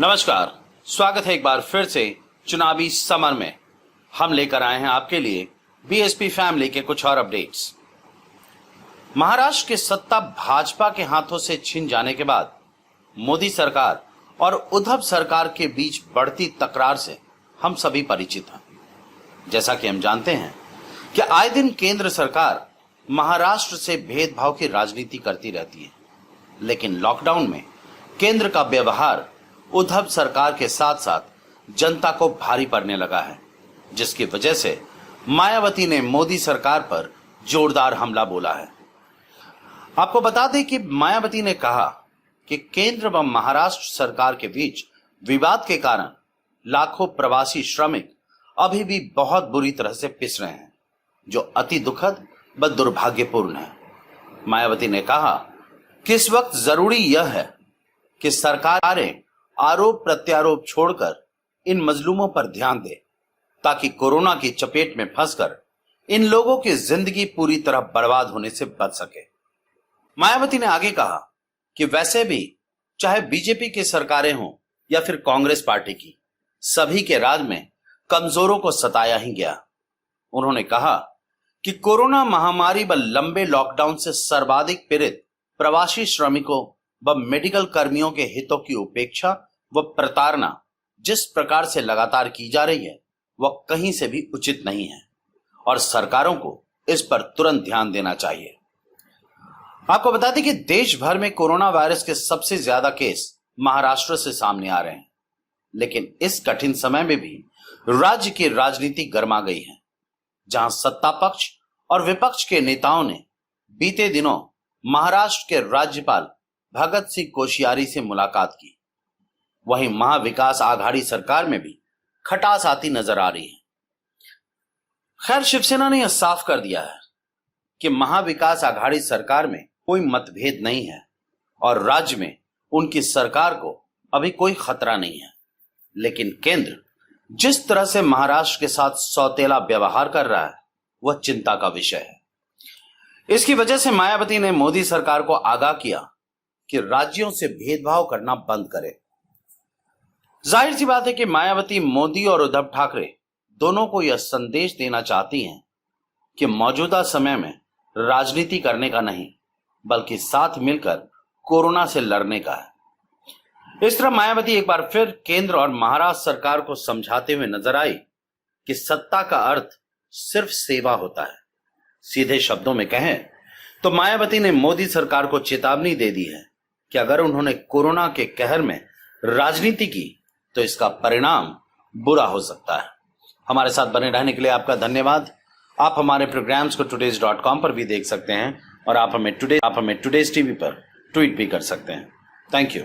नमस्कार, स्वागत है एक बार फिर से चुनावी समर में। हम लेकर आए हैं आपके लिए बीएसपी फैमिली के कुछ और अपडेट्स। महाराष्ट्र की सत्ता भाजपा के हाथों से छिन जाने के बाद मोदी सरकार और उद्धव सरकार के बीच बढ़ती तकरार से हम सभी परिचित हैं। जैसा कि हम जानते हैं कि आए दिन केंद्र सरकार महाराष्ट्र से भेदभाव की राजनीति करती रहती है, लेकिन लॉकडाउन में केंद्र का व्यवहार उद्धव सरकार के साथ साथ जनता को भारी पड़ने लगा है, जिसकी वजह से मायावती ने मोदी सरकार पर जोरदार हमला बोला है। आपको बता दें कि मायावती ने कहा कि केंद्र व महाराष्ट्र सरकार के बीच विवाद के कारण लाखों प्रवासी श्रमिक अभी भी बहुत बुरी तरह से पिस रहे हैं, जो अति दुखद व दुर्भाग्यपूर्ण है। मायावती ने कहा कि इस वक्त जरूरी यह है कि सरकारें आरोप प्रत्यारोप छोड़कर इन मजलूमों पर ध्यान दे, ताकि कोरोना की चपेट में फंसकर इन लोगों की जिंदगी पूरी तरह बर्बाद होने से बच सके। मायावती ने आगे कहा कि वैसे भी चाहे बीजेपी की सरकारें हों या फिर कांग्रेस पार्टी की, सभी के राज में कमजोरों को सताया ही गया। उन्होंने कहा कि कोरोना महामारी व लंबे लॉकडाउन से सर्वाधिक पीड़ित प्रवासी श्रमिकों व मेडिकल कर्मियों के हितों की उपेक्षा व प्रताड़ना जिस प्रकार से लगातार की जा रही है, वह कहीं से भी उचित नहीं है और सरकारों को इस पर तुरंत ध्यान देना चाहिए। आपको बता दें कि देश भर में कोरोना वायरस के सबसे ज्यादा केस महाराष्ट्र से सामने आ रहे हैं, लेकिन इस कठिन समय में भी राज्य की राजनीति गर्मा गई है, जहां सत्ता पक्ष और विपक्ष के नेताओं ने बीते दिनों महाराष्ट्र के राज्यपाल भगत सिंह कोश्यारी से मुलाकात की। वहीं महाविकास आघाड़ी सरकार में भी खटास आती नजर आ रही है। खैर, शिवसेना ने यह साफ कर दिया है कि महाविकास आघाड़ी सरकार में कोई मतभेद नहीं है और राज्य में उनकी सरकार को अभी कोई खतरा नहीं है, लेकिन केंद्र जिस तरह से महाराष्ट्र के साथ सौतेला व्यवहार कर रहा है, वह चिंता का विषय है। इसकी वजह से मायावती ने मोदी सरकार को आगाह किया कि राज्यों से भेदभाव करना बंद करे। जाहिर सी बात है कि मायावती मोदी और उद्धव ठाकरे दोनों को यह संदेश देना चाहती हैं कि मौजूदा समय में राजनीति करने का नहीं, बल्कि साथ मिलकर कोरोना से लड़ने का है। इस तरह मायावती एक बार फिर केंद्र और महाराष्ट्र सरकार को समझाते हुए नजर आई कि सत्ता का अर्थ सिर्फ सेवा होता है। सीधे शब्दों में कहें तो मायावती ने मोदी सरकार को चेतावनी दे दी है कि अगर उन्होंने कोरोना के कहर में राजनीति की तो इसका परिणाम बुरा हो सकता है। हमारे साथ बने रहने के लिए आपका धन्यवाद। आप हमारे प्रोग्राम्स को todays.com पर भी देख सकते हैं और आप हमें टुडेज टीवी पर ट्वीट भी कर सकते हैं। Thank you.